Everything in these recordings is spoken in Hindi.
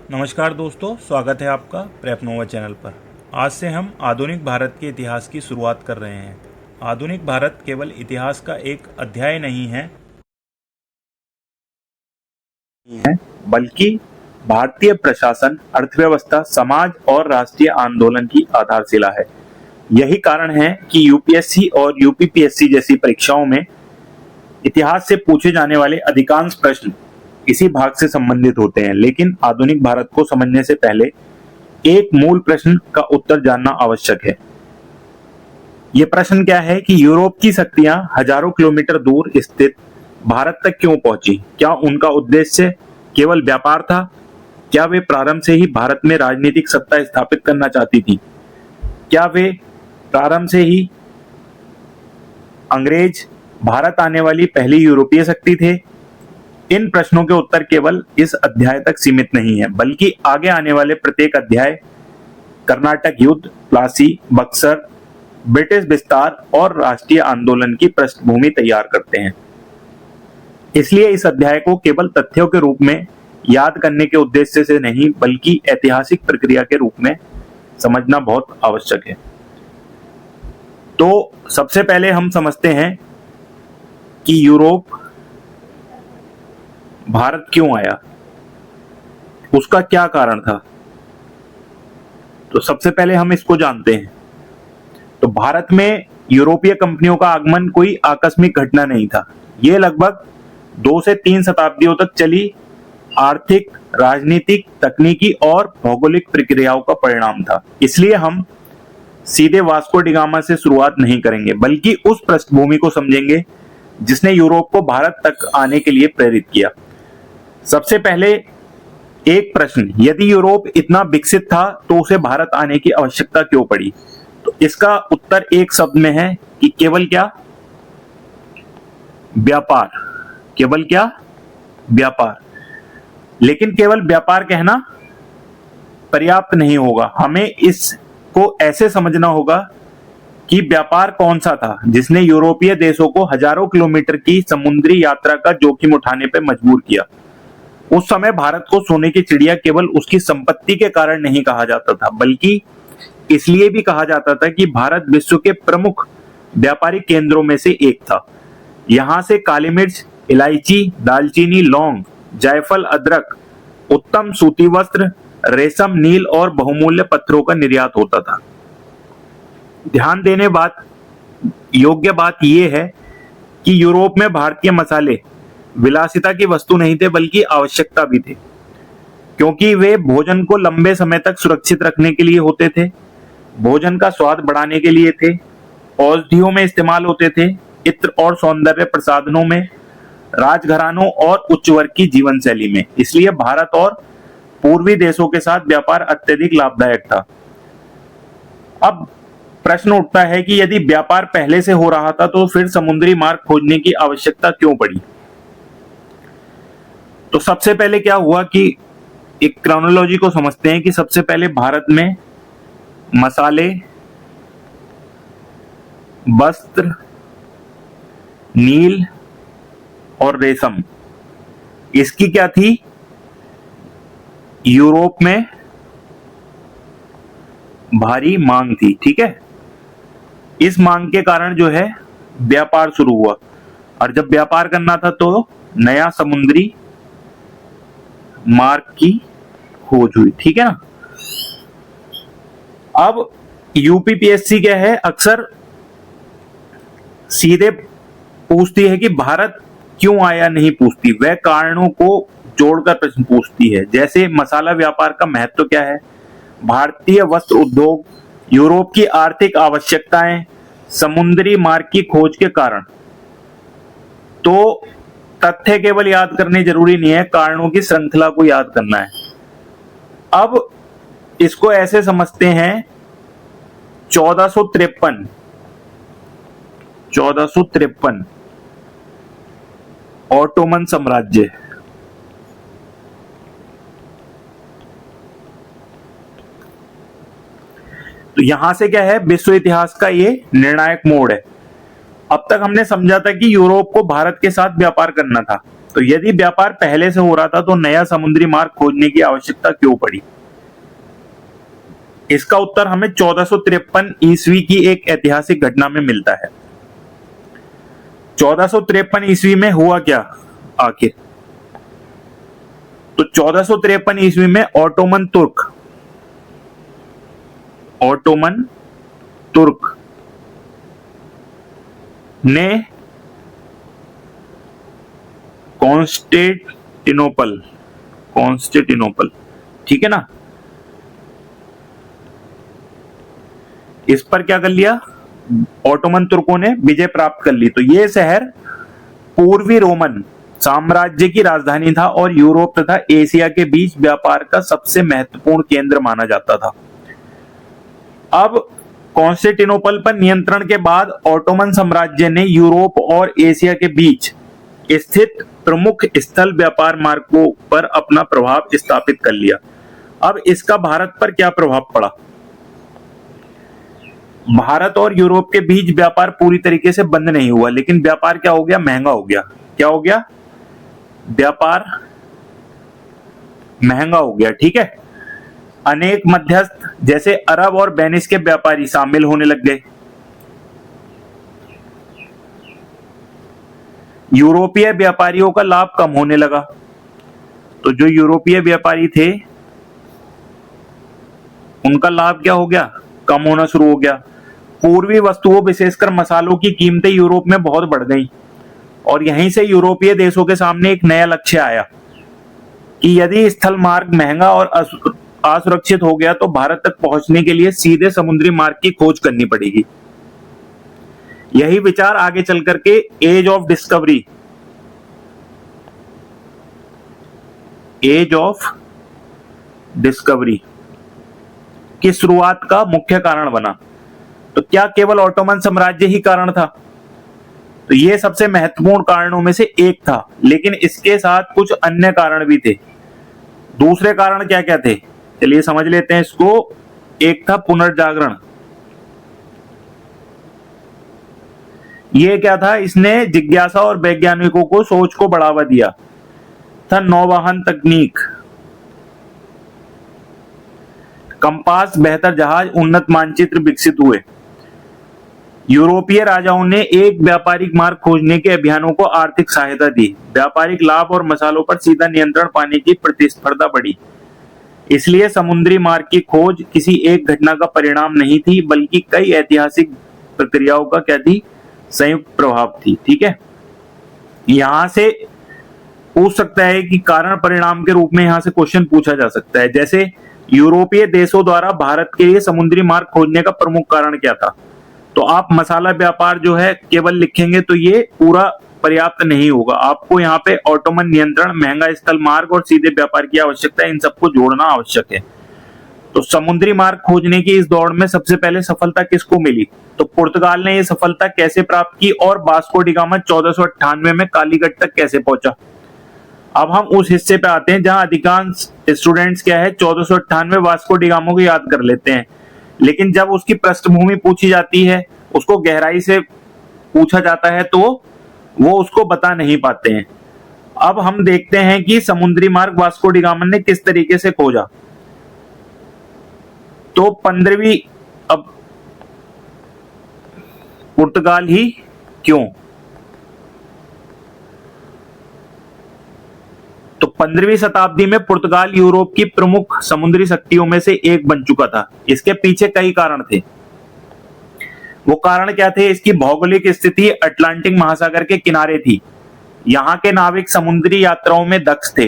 नमस्कार दोस्तों, स्वागत है आपका प्रेपनोवा चैनल पर। आज से हम आधुनिक भारत के इतिहास की शुरुआत कर रहे हैं। आधुनिक भारत केवल इतिहास का एक अध्याय नहीं है, बल्कि भारतीय प्रशासन, अर्थव्यवस्था, समाज और राष्ट्रीय आंदोलन की आधारशिला है। यही कारण है कि यूपीएससी और यूपीपीएससी जैसी परीक्षाओं में इतिहास से पूछे जाने वाले अधिकांश प्रश्न इसी भाग से संबंधित होते हैं। लेकिन आधुनिक भारत को समझने से पहले एक मूल प्रश्न का उत्तर जानना आवश्यक है। यह प्रश्न क्या है कि यूरोप की शक्तियां हजारों किलोमीटर दूर स्थित भारत तक क्यों पहुंची? क्या उनका उद्देश्य केवल व्यापार था? क्या वे प्रारंभ से ही भारत में राजनीतिक सत्ता स्थापित करना चाहती थी? क्या वे प्रारंभ से ही अंग्रेज भारत आने वाली पहली यूरोपीय शक्ति थे? इन प्रश्नों के उत्तर केवल इस अध्याय तक सीमित नहीं है, बल्कि आगे आने वाले प्रत्येक अध्याय कर्नाटक युद्ध, प्लासी, बक्सर, ब्रिटिश विस्तार और राष्ट्रीय आंदोलन की पृष्ठभूमि तैयार करते हैं। इसलिए इस अध्याय को केवल तथ्यों के रूप में याद करने के उद्देश्य से नहीं, बल्कि ऐतिहासिक प्रक्रिया के रूप में समझना बहुत आवश्यक है। तो सबसे पहले हम समझते हैं कि यूरोप भारत क्यों आया, उसका क्या कारण था। तो सबसे पहले हम इसको जानते हैं। तो भारत में यूरोपीय कंपनियों का आगमन कोई आकस्मिक घटना नहीं था। यह लगभग 2 से 3 शताब्दियों तक चली आर्थिक, राजनीतिक, तकनीकी और भौगोलिक प्रक्रियाओं का परिणाम था। इसलिए हम सीधे वास्को डी गामा से शुरुआत नहीं करेंगे, बल्कि उस पृष्ठभूमि को समझेंगे जिसने यूरोप को भारत तक आने के लिए प्रेरित किया। सबसे पहले एक प्रश्न, यदि यूरोप इतना विकसित था तो उसे भारत आने की आवश्यकता क्यों पड़ी? तो इसका उत्तर एक शब्द में है कि केवल क्या? व्यापार। केवल क्या? व्यापार। लेकिन केवल व्यापार कहना पर्याप्त नहीं होगा। हमें इसको ऐसे समझना होगा कि व्यापार कौन सा था जिसने यूरोपीय देशों को हजारों किलोमीटर की समुद्री यात्रा का जोखिम उठाने पर मजबूर किया। उस समय भारत को सोने की चिड़िया केवल उसकी संपत्ति के कारण नहीं कहा जाता था, बल्कि इसलिए भी कहा जाता था कि भारत विश्व के प्रमुख व्यापारिक केंद्रों में से एक था। यहां से काली मिर्च, इलायची, दालचीनी, लौंग, जायफल, अदरक, उत्तम सूती वस्त्र, रेशम, नील और बहुमूल्य पत्थरों का निर्यात होता था। ध्यान देने योग्य बात यह है कि यूरोप में भारतीय मसाले विलासिता की वस्तु नहीं थे, बल्कि आवश्यकता भी थे, क्योंकि वे भोजन को लंबे समय तक सुरक्षित रखने के लिए होते थे, भोजन का स्वाद बढ़ाने के लिए थे, औषधियों में इस्तेमाल होते थे, इत्र और सौंदर्य प्रसाधनों में, राजघरानों और उच्च वर्ग की जीवन शैली में। इसलिए भारत और पूर्वी देशों के साथ व्यापार अत्यधिक लाभदायक था। अब प्रश्न उठता है कि यदि व्यापार पहले से हो रहा था तो फिर समुद्री मार्ग खोजने की आवश्यकता क्यों पड़ी? तो सबसे पहले क्या हुआ कि एक क्रोनोलॉजी को समझते हैं कि सबसे पहले भारत में मसाले, वस्त्र, नील और रेशम, इसकी क्या थी? यूरोप में भारी मांग थी। ठीक है, इस मांग के कारण जो है व्यापार शुरू हुआ, और जब व्यापार करना था तो नया समुद्री मार्ग की खोज हुई। ठीक है ना। अब यूपीपीएससी क्या है, अक्सर सीधे पूछती है कि भारत क्यों आया, नहीं पूछती, वह कारणों को जोड़कर प्रश्न पूछती है। जैसे मसाला व्यापार का महत्व क्या है, भारतीय वस्त्र उद्योग, यूरोप की आर्थिक आवश्यकताएं, समुद्री मार्ग की खोज के कारण। तो तथ्य केवल याद करने जरूरी नहीं है, कारणों की श्रृंखला को याद करना है। अब इसको ऐसे समझते हैं, 1453 ऑटोमन साम्राज्य। तो यहां से क्या है, विश्व इतिहास का ये निर्णायक मोड़ है। अब तक हमने समझा था कि यूरोप को भारत के साथ व्यापार करना था, तो यदि व्यापार पहले से हो रहा था तो नया समुद्री मार्ग खोजने की आवश्यकता क्यों पड़ी? इसका उत्तर हमें 1453 ईस्वी की एक ऐतिहासिक घटना में मिलता है। 1453 ईस्वी में हुआ क्या आखिर? तो 1453 ईस्वी में ऑटोमन तुर्क ने कॉन्स्टेंटिनोपल, ठीक है ना, इस पर क्या कर लिया? ऑटोमन तुर्कों ने विजय प्राप्त कर ली। तो यह शहर पूर्वी रोमन साम्राज्य की राजधानी था और यूरोप तथा एशिया के बीच व्यापार का सबसे महत्वपूर्ण केंद्र माना जाता था। अब कॉन्स्टेंटिनोपल पर नियंत्रण के बाद ऑटोमन साम्राज्य ने यूरोप और एशिया के बीच स्थित प्रमुख स्थल व्यापार मार्गों पर अपना प्रभाव स्थापित कर लिया। अब इसका भारत पर क्या प्रभाव पड़ा? भारत और यूरोप के बीच व्यापार पूरी तरीके से बंद नहीं हुआ, लेकिन व्यापार क्या हो गया? महंगा हो गया। क्या हो गया? व्यापार महंगा हो गया, ठीक है। अनेक मध्यस्थ जैसे अरब और वेनिस के व्यापारी शामिल होने लग गए। यूरोपीय व्यापारियों का लाभ कम होने लगा। तो जो यूरोपीय व्यापारी थे उनका लाभ क्या हो गया? कम होना शुरू हो गया। पूर्वी वस्तुओं विशेषकर मसालों की कीमतें यूरोप में बहुत बढ़ गईं और यहीं से यूरोपीय देशों के सामने एक नया लक्ष्य आया कि यदि स्थल मार्ग महंगा और असुरक्षित हो गया तो भारत तक पहुंचने के लिए सीधे समुद्री मार्ग की खोज करनी पड़ेगी। यही विचार आगे चल करके एज ऑफ डिस्कवरी की शुरुआत का मुख्य कारण बना। तो क्या केवल ऑटोमन साम्राज्य ही कारण था? तो यह सबसे महत्वपूर्ण कारणों में से एक था, लेकिन इसके साथ कुछ अन्य कारण भी थे। दूसरे कारण क्या क्या थे? चलिए समझ लेते हैं इसको। एक था पुनर्जागरण। ये क्या था? इसने जिज्ञासा और वैज्ञानिकों को सोच को बढ़ावा दिया था। नौवहन तकनीक, कंपास, बेहतर जहाज, उन्नत मानचित्र विकसित हुए। यूरोपीय राजाओं ने एक व्यापारिक मार्ग खोजने के अभियानों को आर्थिक सहायता दी। व्यापारिक लाभ और मसालों पर सीधा नियंत्रण पाने की प्रतिस्पर्धा बढ़ी। इसलिए समुद्री मार्ग की खोज किसी एक घटना का परिणाम नहीं थी, बल्कि कई ऐतिहासिक प्रक्रियाओं का क्या थी? संयुक्त प्रभाव थी, ठीक है। यहां से पूछ सकता है कि कारण परिणाम के रूप में यहां से क्वेश्चन पूछा जा सकता है, जैसे यूरोपीय देशों द्वारा भारत के लिए समुद्री मार्ग खोजने का प्रमुख कारण क्या था? तो आप मसाला व्यापार जो है केवल लिखेंगे तो ये पूरा पर्याप्त नहीं होगा। आपको यहाँ पे ऑटोमन नियंत्रण, महंगा स्थल मार्ग और सीधे व्यापार की आवश्यकता, इन सबको जोड़ना आवश्यक है। तो समुद्री मार्ग खोजने की इस दौड़ में सबसे पहले सफलता किसको मिली? तो पुर्तगाल ने यह सफलता कैसे प्राप्त की और वास्को डी गामा 1498 में कालीकट तक कैसे पहुंचा? अब हम उस हिस्से पे आते हैं जहां अधिकांश स्टूडेंट्स क्या है 1498 वास्को डी गामा को याद कर लेते हैं, लेकिन जब उसकी पृष्ठभूमि पूछी जाती है, उसको गहराई से पूछा जाता है, तो वो उसको बता नहीं पाते हैं। अब हम देखते हैं कि समुद्री मार्ग वास्को डी गामा ने किस तरीके से खोजा। तो 15वीं, अब पुर्तगाल ही क्यों? तो 15वीं शताब्दी में पुर्तगाल यूरोप की प्रमुख समुद्री शक्तियों में से एक बन चुका था। इसके पीछे कई कारण थे। वो कारण क्या थे? इसकी भौगोलिक स्थिति अटलांटिक महासागर के किनारे थी। यहाँ के नाविक समुद्री यात्राओं में दक्ष थे।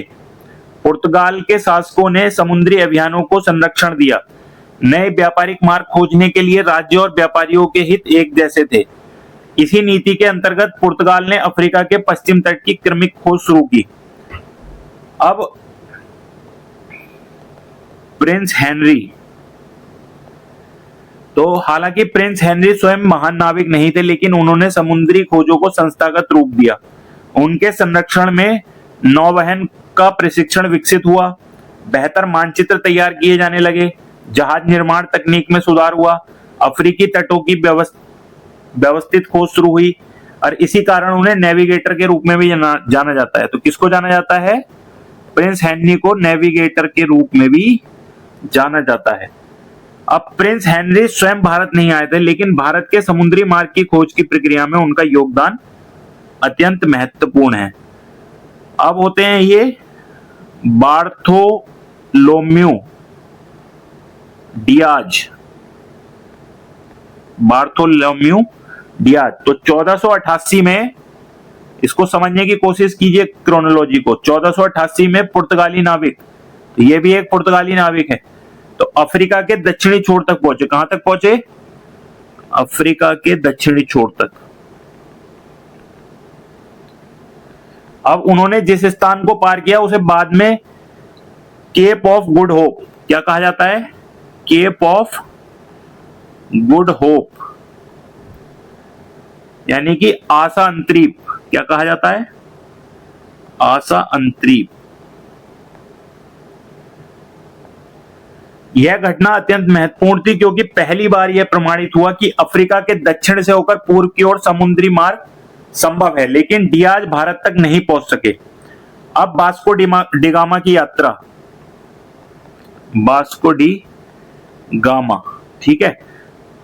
पुर्तगाल के शासकों ने समुद्री अभियानों को संरक्षण दिया। नए व्यापारिक मार्ग खोजने के लिए राज्य और व्यापारियों के हित एक जैसे थे। इसी नीति के अंतर्गत पुर्तगाल ने अफ्रीका के पश्चिम तट की क्रमिक खोज शुरू की। अब प्रिंस हेनरी, तो हालांकि प्रिंस हेनरी स्वयं महान नाविक नहीं थे, लेकिन उन्होंने समुद्री खोजों को संस्थागत रूप दिया। उनके संरक्षण में नौवहन का प्रशिक्षण विकसित हुआ, बेहतर मानचित्र तैयार किए जाने लगे, जहाज निर्माण तकनीक में सुधार हुआ, अफ्रीकी तटों की व्यवस्थित खोज शुरू हुई। और इसी कारण उन्हें नेविगेटर के रूप में भी जाना जाता है। तो किसको जाना जाता है? प्रिंस हेनरी को नेविगेटर के रूप में भी जाना जाता है। अब प्रिंस हेनरी स्वयं भारत नहीं आए थे, लेकिन भारत के समुद्री मार्ग की खोज की प्रक्रिया में उनका योगदान अत्यंत महत्वपूर्ण है। अब होते हैं ये बार्थोलोम्यू डियाज। बार्थोलोम्यू डियाज तो 1488 में, इसको समझने की कोशिश कीजिए क्रोनोलॉजी को। 1488 में पुर्तगाली नाविक, ये भी एक पुर्तगाली नाविक है, तो अफ्रीका के दक्षिणी छोर तक पहुंचे। कहां तक पहुंचे? अफ्रीका के दक्षिणी छोर तक। अब उन्होंने जिस स्थान को पार किया उसे बाद में केप ऑफ गुड होप, क्या कहा जाता है? केप ऑफ गुड होप, यानी कि आशा अंतरीप। क्या कहा जाता है? आशा अंतरीप। यह घटना अत्यंत महत्वपूर्ण थी क्योंकि पहली बार यह प्रमाणित हुआ कि अफ्रीका के दक्षिण से होकर पूर्व की ओर समुद्री मार्ग संभव है, लेकिन डियाज भारत तक नहीं पहुंच सके। अब वास्को डी गामा की यात्रा, वास्को डी गामा, ठीक है।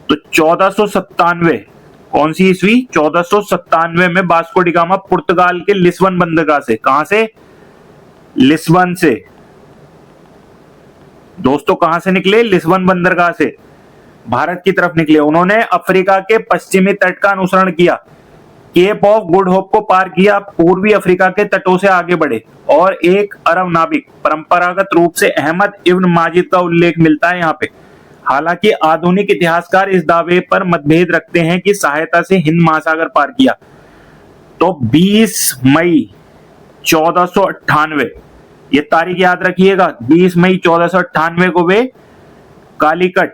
तो 1497, कौन सी ईस्वी? 1497 में वास्को डी गामा पुर्तगाल के लिस्बन बंदरगाह से, कहां से? लिस्बन से। दोस्तों कहां से निकले? लिस्बन बंदरगाह से भारत की तरफ निकले। उन्होंने अफ्रीका के पश्चिमी तट का अनुसरण किया, केप ऑफ गुड होप को पार किया, पूर्वी अफ्रीका के तटों से आगे बढ़े और एक अरब नाविक, परंपरागत रूप से अहमद इब्न माजिद का उल्लेख मिलता है यहाँ पे। हालांकि आधुनिक इतिहासकार इस दावे पर मतभेद रखते हैं कि सहायता से हिंद महासागर पार किया। तो 20 मई 1498, ये तारीख याद रखिएगा, 20 मई 1498 को वे कालीकट,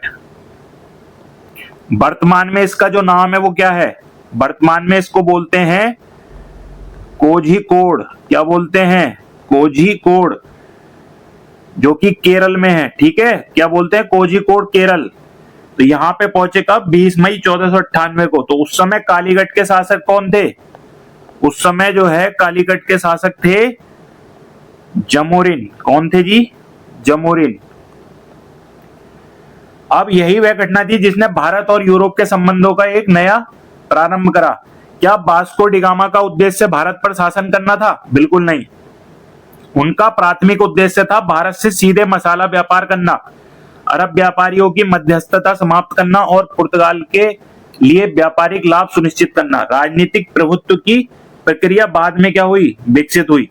वर्तमान में इसका जो नाम है वो क्या है? वर्तमान में इसको बोलते हैं कोझिकोड। क्या बोलते हैं? कोझिकोड, जो कि केरल में है, ठीक है। क्या बोलते हैं? कोझिकोड, केरल। तो यहां पे पहुंचे कब? 20 मई 1498 को। तो उस समय कालीकट के शासक कौन थे? उस समय जो है कालीकट के शासक थे जमोरिन। कौन थे जी? जमोरिन। अब यही वह घटना थी जिसने भारत और यूरोप के संबंधों का एक नया प्रारंभ करा। क्या वास्को डी गामा का उद्देश्य भारत पर शासन करना था? बिल्कुल नहीं। उनका प्राथमिक उद्देश्य था भारत से सीधे मसाला व्यापार करना, अरब व्यापारियों की मध्यस्थता समाप्त करना और पुर्तगाल के लिए व्यापारिक लाभ सुनिश्चित करना। राजनीतिक प्रभुत्व की प्रक्रिया बाद में क्या हुई? विकसित हुई।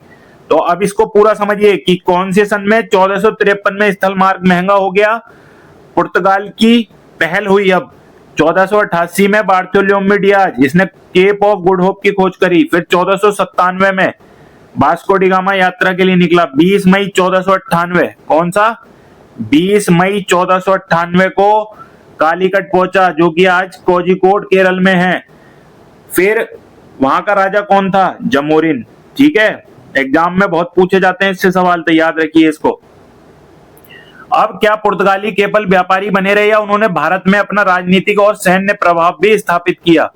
तो अब इसको पूरा समझिए कि कौन से सन में? 1453 में स्थल मार्ग महंगा हो गया, पुर्तगाल की पहल हुई। अब 1488 में बार्थोलोम्यू डियाज, इसने केप ऑफ गुड होप की खोज करी। फिर 1497 में वास्को डी गामा यात्रा के लिए निकला। 20 मई 1498, कौन सा? 20 मई 1498 को कालीकट पहुंचा, जो कि आज कोझिकोड केरल में है। फिर वहां का राजा कौन था? जमोरिन, ठीक है। एग्जाम में बहुत पूछे जाते हैं इससे सवाल, तो याद रखिए इसको। अब क्या पुर्तगाली केवल व्यापारी बने रहे या उन्होंने भारत में अपना राजनीतिक और सैन्य प्रभाव भी स्थापित किया?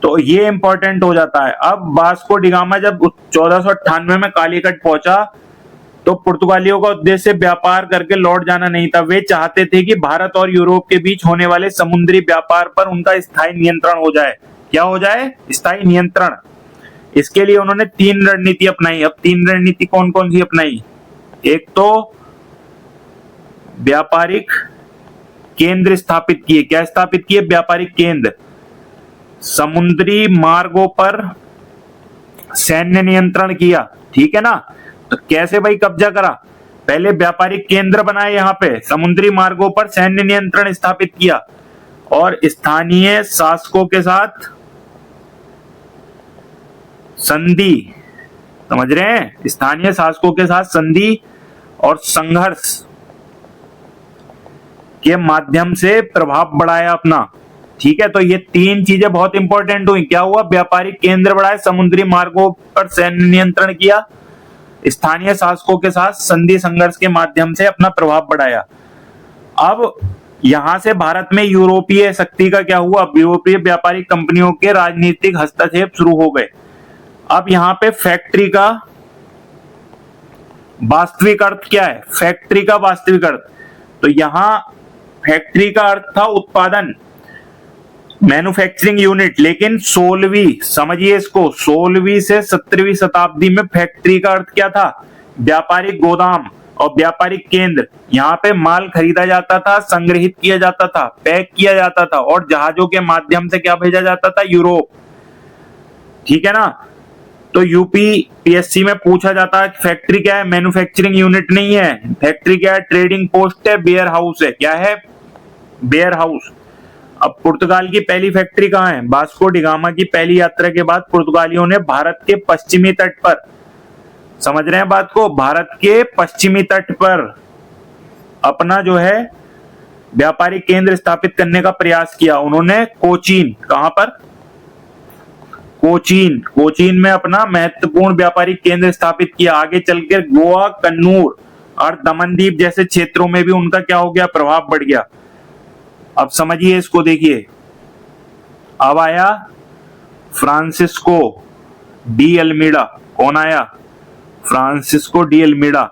तो ये इंपॉर्टेंट हो जाता है। अब वास्को डी गामा जब 1498 में कालीकट पहुंचा तो पुर्तगालियों का उद्देश्य व्यापार करके लौट जाना नहीं था। वे चाहते थे कि भारत और यूरोप के बीच होने वाले समुद्री व्यापार पर उनका स्थायी नियंत्रण हो जाए। क्या हो जाए? स्थायी नियंत्रण। इसके लिए उन्होंने 3 रणनीति अपनाई। अब 3 रणनीति कौन कौन सी अपनाई? एक तो व्यापारिक केंद्र स्थापित किए। क्या स्थापित किए? व्यापारिक केंद्र। समुद्री मार्गों पर सैन्य नियंत्रण किया, ठीक है ना। तो कैसे भाई कब्जा करा? पहले व्यापारिक केंद्र बनाए, यहां पे समुद्री मार्गों पर सैन्य नियंत्रण स्थापित किया और स्थानीय शासकों के साथ संधि, समझ रहे हैं? स्थानीय शासकों के साथ संधि और संघर्ष के माध्यम से प्रभाव बढ़ाया अपना, ठीक है। तो ये 3 चीजें बहुत इंपॉर्टेंट हुई। क्या हुआ? व्यापारिक केंद्र बढ़ाए, समुद्री मार्गों पर सैन्य नियंत्रण किया, स्थानीय शासकों के साथ संधि संघर्ष के माध्यम से अपना प्रभाव बढ़ाया। अब यहां से भारत में यूरोपीय शक्ति का क्या हुआ, यूरोपीय व्यापारिक कंपनियों के राजनीतिक हस्तक्षेप शुरू हो गए। अब यहां पे फैक्ट्री का वास्तविक अर्थ क्या है, फैक्ट्री का वास्तविक अर्थ, तो यहां फैक्ट्री का अर्थ था उत्पादन, मैन्युफैक्चरिंग यूनिट। लेकिन 16वीं, समझिए इसको, 16वीं से 17वीं शताब्दी में फैक्ट्री का अर्थ क्या था, व्यापारिक गोदाम और व्यापारिक केंद्र। यहाँ पे माल खरीदा जाता था, संग्रहित किया जाता था, पैक किया जाता था और जहाजों के माध्यम से क्या भेजा जाता था, यूरोप। ठीक है ना। तो यूपीपीएससी में पूछा जाता है फैक्ट्री क्या है, मैन्युफैक्चरिंग यूनिट नहीं है। फैक्ट्री क्या है, ट्रेडिंग पोस्ट है, वेयर हाउस है। क्या है, वेयर हाउस। अब पुर्तगाल की पहली फैक्ट्री कहाँ है, वास्को डी गामा की पहली यात्रा के बाद पुर्तगालियों ने भारत के पश्चिमी तट पर, समझ रहे हैं बात को, भारत के पश्चिमी तट पर अपना जो है व्यापारिक केंद्र स्थापित करने का प्रयास किया। उन्होंने कोचीन, कहां पर, कोचीन, कोचीन में अपना महत्वपूर्ण व्यापारिक केंद्र स्थापित किया। आगे चलकर गोवा, कन्नूर और दमनदीप जैसे क्षेत्रों में भी उनका क्या हो गया, प्रभाव बढ़ गया। अब समझिए इसको, देखिए अब आया फ्रांसिस्को डी अल्मीडा। कौन आया, फ्रांसिस्को डी अल्मीडा।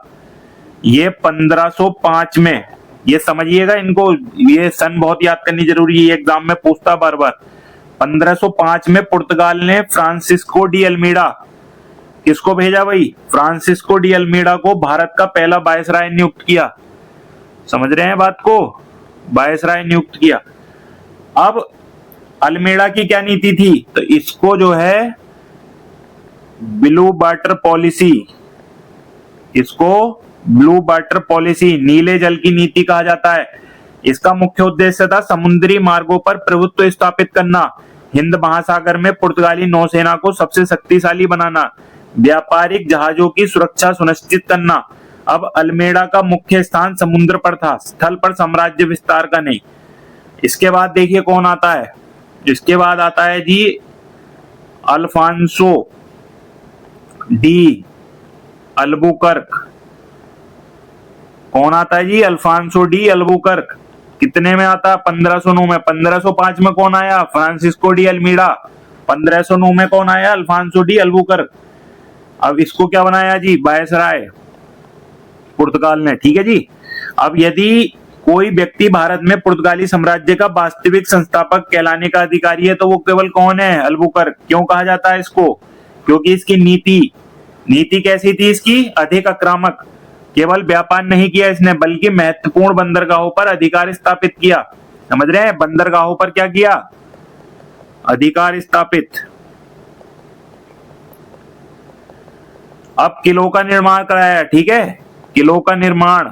ये 1505 में, ये समझिएगा इनको, ये सन बहुत याद करनी जरूरी है, एग्जाम में पूछता बार बार। 1505 में पुर्तगाल ने फ्रांसिस्को डी अल्मीडा, किसको भेजा भाई, फ्रांसिस्को डी अल्मीडा को भारत का पहला वायसराय नियुक्त किया। समझ रहे हैं बात को, वायसराय नियुक्त किया। अब अल्मीडा की क्या नीति थी, तो इसको जो है ब्लू वाटर पॉलिसी, इसको ब्लू वाटर पॉलिसी, नीले जल की नीति कहा जाता है। इसका मुख्य उद्देश्य था समुद्री मार्गों पर प्रभुत्व स्थापित करना, हिंद महासागर में पुर्तगाली नौसेना को सबसे शक्तिशाली बनाना, व्यापारिक जहाजों की सुरक्षा सुनिश्चित करना। अब अल्मेडा का मुख्य स्थान समुद्र पर था, स्थल पर साम्राज्य विस्तार का नहीं। इसके बाद देखिए कौन आता है, इसके बाद आता है जी अल्फांसो डी अल्बुकर्क। कौन आता है जी, अल्फांसो डी अल्बुकर्क। कितने में आता है, 1509 में। 1505 में कौन आया, फ्रांसिस्को डी अल्मीडा। 1509 में कौन आया, अल्फांसो डी अल्बुकर्क। अब इसको क्या बनाया जी, वायसराय, पुर्तगाल ने। ठीक है जी। अब यदि कोई व्यक्ति भारत में पुर्तगाली साम्राज्य का वास्तविक संस्थापक कहलाने का अधिकारी है तो वो केवल कौन है, अल्बुकर्क। क्यों कहा जाता है इसको, क्योंकि इसकी नीति कैसी थी, इसकी अधिक आक्रामक। केवल व्यापार नहीं किया इसने, बल्कि महत्वपूर्ण बंदरगाहों पर अधिकार स्थापित किया। समझ रहे हैं, बंदरगाहों पर क्या किया, अधिकार स्थापित। अब किलों का निर्माण कराया, ठीक है, किलों का निर्माण।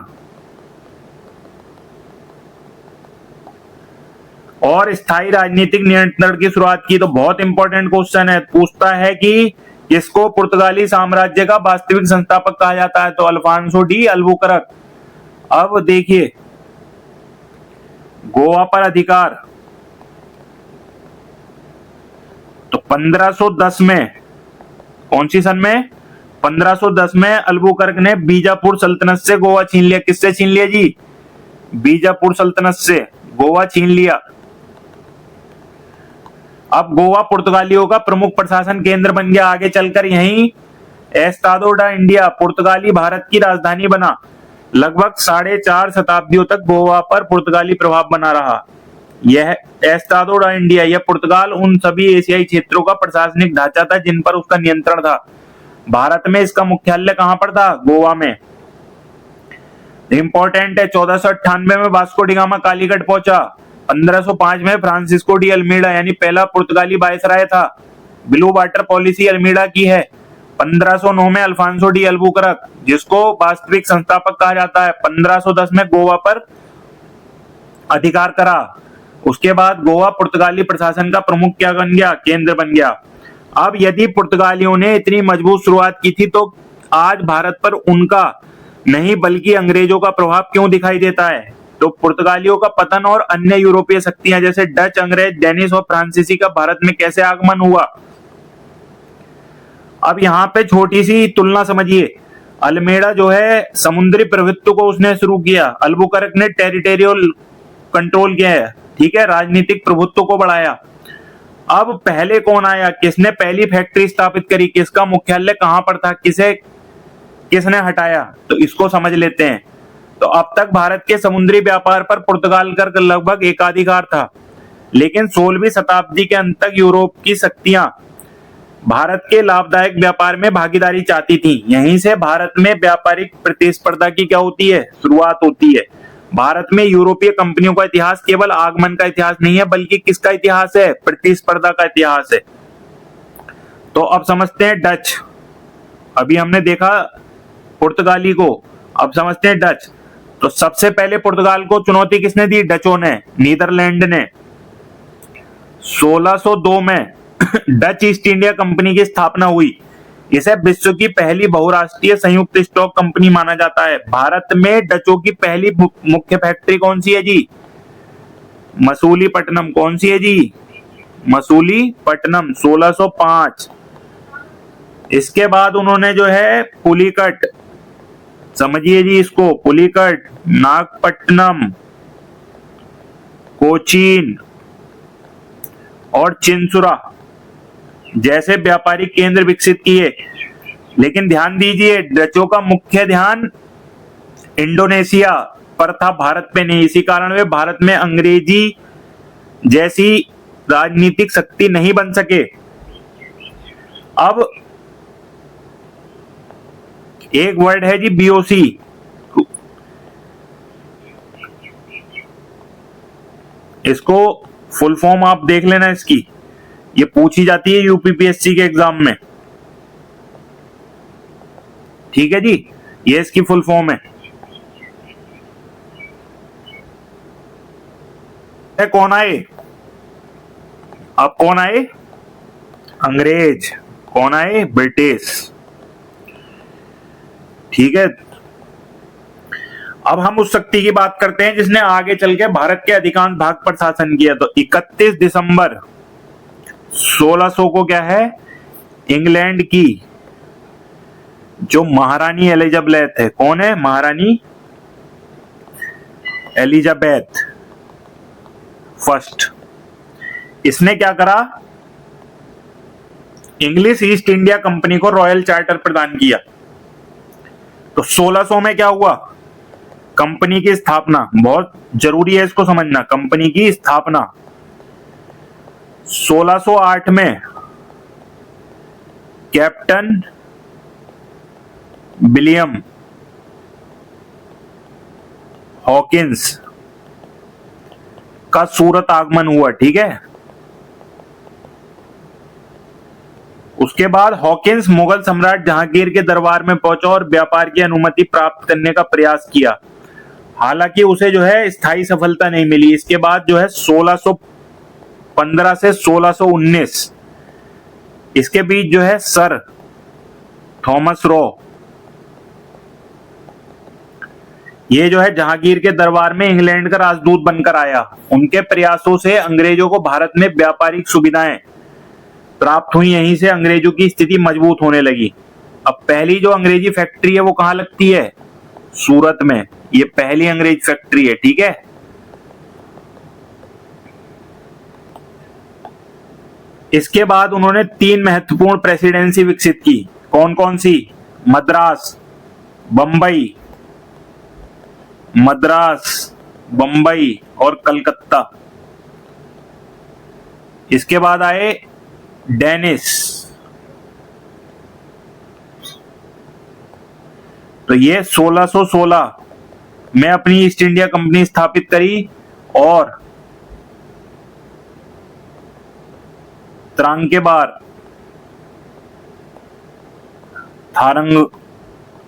और स्थायी राजनीतिक नियंत्रण की शुरुआत की। तो बहुत इंपॉर्टेंट क्वेश्चन है, पूछता है कि किसको पुर्तगाली साम्राज्य का वास्तविक संस्थापक कहा जाता है, तो अल्फांसो डी अल्बुकर्क। अब देखिए गोवा पर अधिकार, तो 1510 में, कौन सी सन में, 1510 में अल्बुकर्क ने बीजापुर सल्तनत से गोवा छीन लिया। किससे छीन लिया जी, बीजापुर सल्तनत से गोवा छीन लिया। अब गोवा पुर्तगालियों का प्रमुख प्रशासन केंद्र बन गया। आगे चलकर यहीं एस्तादो डा इंडिया, पुर्तगाली भारत की राजधानी बना। लगभग 4.5 शताब्दियों तक गोवा पर पुर्तगाली प्रभाव बना रहा। यह एस्तादो डा इंडिया, यह पुर्तगाल उन सभी एशियाई क्षेत्रों का प्रशासनिक ढांचा था जिन पर उसका नियंत्रण था। भारत में इसका मुख्यालय कहां पर था, गोवा में। इंपॉर्टेंट है, 1498 में वास्को डी गामा कालीकट पहुंचा। 1505 में फ्रांसिस्को डी अल्मीडा यानी पहला पुर्तगाली वायसराय था। ब्लू वाटर पॉलिसी अल्मीडा की है। 1509 में अल्फांसो डी अल्बुकर्क, जिसको वास्तविक संस्थापक कहा जाता है, 1510 में गोवा पर अधिकार करा। उसके बाद गोवा पुर्तगाली प्रशासन का प्रमुख क्या बन गया, केंद्र बन गया। अब यदि पुर्तगालियों ने इतनी मजबूत शुरुआत की थी तो आज भारत पर उनका नहीं बल्कि अंग्रेजों का प्रभाव क्यों दिखाई देता है। तो पुर्तगालियों का पतन और अन्य यूरोपीय शक्तियां जैसे डच, अंग्रेज, डेनिश और फ्रांसीसी का भारत में कैसे आगमन हुआ। अब यहाँ पे छोटी सी तुलना समझिए। अल्मेडा जो है समुद्री प्रभुत्व को उसने शुरू किया, अल्बुकर्क ने टेरिटोरियल कंट्रोल किया है, ठीक है, राजनीतिक प्रभुत्व को बढ़ाया। अब पहले कौन आया, किसने पहली फैक्ट्री स्थापित करी, किसका मुख्यालय कहां पर था, किसने हटाया, तो इसको समझ लेते हैं। तो अब तक भारत के समुद्री व्यापार पर पुर्तगाल का लगभग एकाधिकार था, लेकिन 16वीं शताब्दी के अंत तक यूरोप की शक्तियां भारत के लाभदायक व्यापार में भागीदारी चाहती थी। यहीं से भारत में व्यापारिक प्रतिस्पर्धा की क्या होती है, शुरुआत होती है। भारत में यूरोपीय कंपनियों का इतिहास केवल आगमन का इतिहास नहीं है, बल्कि किसका इतिहास है, प्रतिस्पर्धा का इतिहास है। तो अब समझते हैं डच। अभी हमने देखा पुर्तगाली को, अब समझते हैं डच। तो सबसे पहले पुर्तगाल को चुनौती किसने दी, डचों ने, नीदरलैंड ने। 1602 में डच ईस्ट इंडिया कंपनी की स्थापना हुई। इसे विश्व की पहली बहुराष्ट्रीय संयुक्त स्टॉक कंपनी माना जाता है। भारत में डचों की पहली मुख्य फैक्ट्री कौन सी है जी, मसूलीपट्टनम। कौन सी है जी, मसूलीपट्टनम, 1605। इसके बाद उन्होंने जो है पुलिकट, समझिए जी इसको, पुलिकट, नागपट्टनम, कोचीन और चिंसुरा जैसे व्यापारिक केंद्र विकसित किए। लेकिन ध्यान दीजिए, डचों का मुख्य ध्यान इंडोनेशिया पर था, भारत पे नहीं। इसी कारण वे भारत में अंग्रेजी जैसी राजनीतिक शक्ति नहीं बन सके। अब एक वर्ड है जी बीओसी, इसको फुल फॉर्म आप देख लेना इसकी, ये पूछी जाती है यूपीपीएससी के एग्जाम में, ठीक है जी, ये इसकी फुल फॉर्म है। कौन आए, अब कौन आए, अंग्रेज। कौन आए, ब्रिटिश, ठीक है। अब हम उस शक्ति की बात करते हैं जिसने आगे चल के भारत के अधिकांश भाग पर शासन किया। तो 31 दिसंबर 1600 को क्या है, इंग्लैंड की जो महारानी एलिजाबेथ है, कौन है, महारानी एलिजाबेथ फर्स्ट, इसने क्या करा, इंग्लिश ईस्ट इंडिया कंपनी को रॉयल चार्टर प्रदान किया। तो 1600 में क्या हुआ, कंपनी की स्थापना, बहुत जरूरी है इसको समझना, कंपनी की स्थापना। 1608 में कैप्टन विलियम हॉकिंस का सूरत आगमन हुआ, ठीक है। उसके बाद हॉकिंस मुगल सम्राट जहांगीर के दरबार में पहुंचा और व्यापार की अनुमति प्राप्त करने का प्रयास किया। हालांकि उसे जो है स्थायी सफलता नहीं मिली। इसके बाद जो है 1615 से 1619 इसके बीच जो है सर थॉमस रॉ, ये जो है जहांगीर के दरबार में इंग्लैंड का राजदूत बनकर आया। उनके प्रयासों से अंग्रेजों को भारत में व्यापारिक सुविधाएं प्राप्त हुई। यहीं से अंग्रेजों की स्थिति मजबूत होने लगी। अब पहली जो अंग्रेजी फैक्ट्री है वो कहां लगती है, सूरत में। ये पहली अंग्रेज फैक्ट्री है, ठीक है। इसके बाद उन्होंने 3 महत्वपूर्ण प्रेसिडेंसी विकसित की। कौन कौन सी, मद्रास, बंबई, मद्रास, बंबई और कलकत्ता। इसके बाद आए डेनिस। तो ये 1616 में अपनी ईस्ट इंडिया कंपनी स्थापित करी और त्रांकेबार,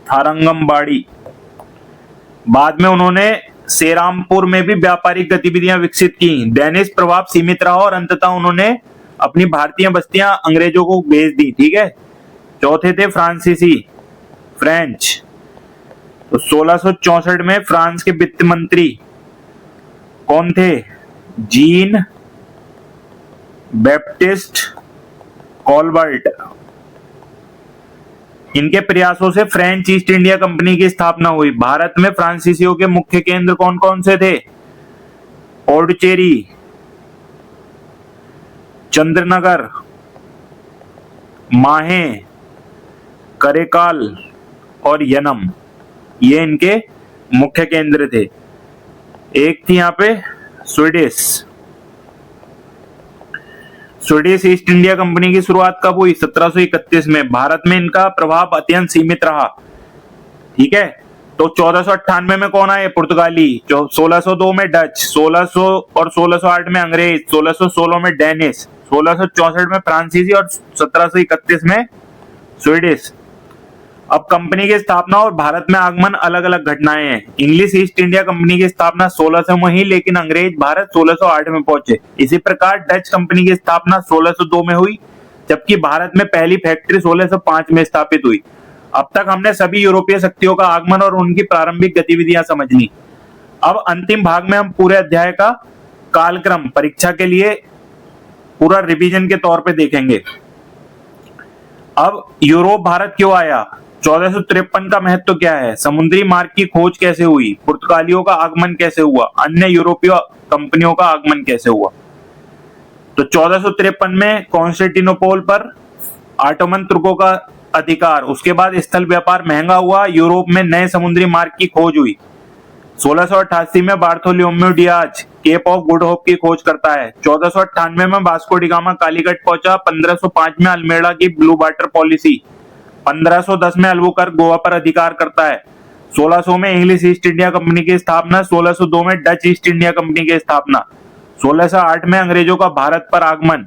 थारंगमबाड़ी। बाद में उन्होंने सेरामपुर में भी व्यापारिक गतिविधियां विकसित की। डेनिस प्रभाव सीमित रहा और अंततः उन्होंने अपनी भारतीय बस्तियां अंग्रेजों को भेज दी, ठीक है। चौथे थे फ्रांसीसी, फ्रेंच। तो 1664 में फ्रांस के वित्त मंत्री कौन थे, जीन बैप्टिस्ट कॉलबर्ट। इनके प्रयासों से फ्रेंच ईस्ट इंडिया कंपनी की स्थापना हुई। भारत में फ्रांसीसियों के मुख्य केंद्र कौन कौन से थे, ओडचेरी, चंद्रनगर, माहे, करेकाल और यनम, ये इनके मुख्य केंद्र थे। एक थी यहाँ पे स्वीडिश ईस्ट इंडिया कंपनी की शुरुआत कब हुई? 1731 में। भारत में इनका प्रभाव अत्यंत सीमित रहा। ठीक है, तो 1498 में कौन आए? पुर्तगाली। 1602 में डच, 1600 और 1608 में अंग्रेज, 1616 में डेनिश, 1664 में फ्रांसीसी और 1731 में स्वीडिश। अब कंपनी की स्थापना और भारत में आगमन अलग अलग घटनाएं हैं। इंग्लिश ईस्ट इंडिया कंपनी की स्थापना 1600 में हुई, लेकिन अंग्रेज भारत 1608 में पहुंचे। इसी प्रकार डच कंपनी की स्थापना 1602 में हुई, जबकि भारत में पहली फैक्ट्री 1605 में स्थापित हुई। अब तक हमने सभी यूरोपीय शक्तियों का आगमन और उनकी प्रारंभिक गतिविधियां समझ ली। अब अंतिम भाग में हम पूरे अध्याय का कालक्रम परीक्षा के लिए पूरा रिवीजन के तौर पे देखेंगे। अब यूरोप भारत क्यों आया? 1453 का महत्व क्या है? समुद्री मार्ग की खोज कैसे हुई? पुर्तगालियों का आगमन कैसे हुआ? अन्य यूरोपीय कंपनियों का आगमन कैसे हुआ? तो 1453 में कॉन्स्टेंटिनोपल पर ऑटोमन तुर्कों का अधिकार, उसके बाद स्थल व्यापार महंगा हुआ, यूरोप में नए समुद्री मार्ग की खोज हुई। 1688 में Bartholomew Dias Cape of Good Hope की खोज करता है। 1498 में वास्को डी गामा कालीकट पहुंचा। 1505 में अल्मेड़ा की ब्लू वाटर पॉलिसी। 1510 में अल्बुकर्क गोवा पर अधिकार करता है। 1600 में इंग्लिश ईस्ट इंडिया कंपनी की स्थापना। 1602 में डच ईस्ट इंडिया कंपनी की स्थापना। 1608 में अंग्रेजों का भारत पर आगमन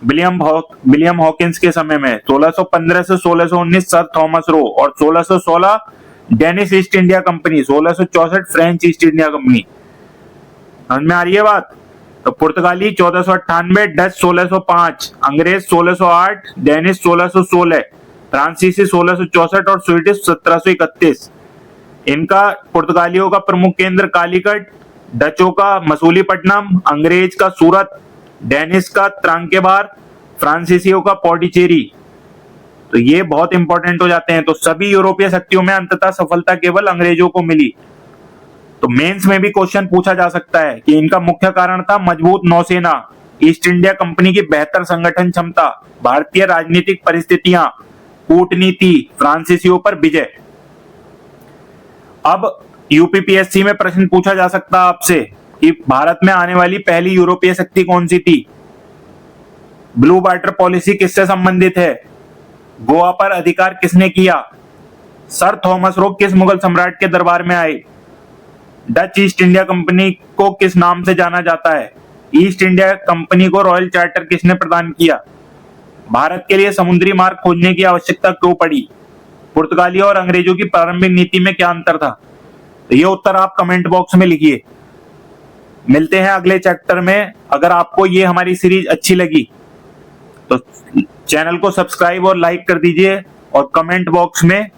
विलियम हॉकिंस के समय में। 1615 से 1619 सर थॉमस रो और 1616 Danish east India company, 1664 French east India company. समझ में आ रही है बात? तो पुर्तगाली 1498, डच 1605, अंग्रेज 1608, डेनिश 1616, फ्रांसीसी 1664 और स्वीडिश 1731। इनका पुर्तगालियों का प्रमुख केंद्र कालीकट, डचों का मसूलीपट्टनम, अंग्रेज का सूरत, डेनिश का त्रांकेबार, फ्रांसीसियों का पौंडीचेरी। तो ये बहुत इंपॉर्टेंट हो जाते हैं। तो सभी यूरोपीय शक्तियों में अंततः सफलता केवल अंग्रेजों को मिली। तो मेंस में भी क्वेश्चन पूछा जा सकता है कि इनका मुख्य कारण था मजबूत नौसेना, ईस्ट इंडिया कंपनी की बेहतर संगठन क्षमता, भारतीय राजनीतिक परिस्थितियां, कूटनीति, फ्रांसीसियों पर विजय। अब यूपीपीएससी में प्रश्न पूछा जा सकता है आपसे कि भारत में आने वाली पहली यूरोपीय शक्ति कौन सी थी? ब्लू वाटर पॉलिसी किससे संबंधित है? गोवा पर अधिकार किसने किया? सर थॉमस रो किस मुगल सम्राट के दरबार में आए? डच ईस्ट इंडिया कंपनी को किस नाम से जाना जाता है? ईस्ट इंडिया कंपनी को रॉयल चार्टर किसने प्रदान किया? भारत के लिए समुद्री मार्ग खोजने की आवश्यकता क्यों पड़ी? पुर्तगालियों और अंग्रेजों की प्रारंभिक नीति में क्या अंतर था? तो ये उत्तर आप कमेंट बॉक्स में लिखिए। मिलते हैं अगले चैप्टर में। अगर आपको ये हमारी सीरीज अच्छी लगी तो चैनल को सब्सक्राइब और लाइक कर दीजिए और कमेंट बॉक्स में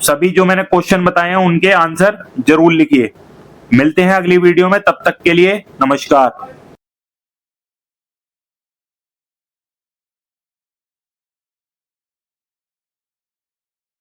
सभी जो मैंने क्वेश्चन बताए हैं उनके आंसर जरूर लिखिए। मिलते हैं अगली वीडियो में, तब तक के लिए नमस्कार।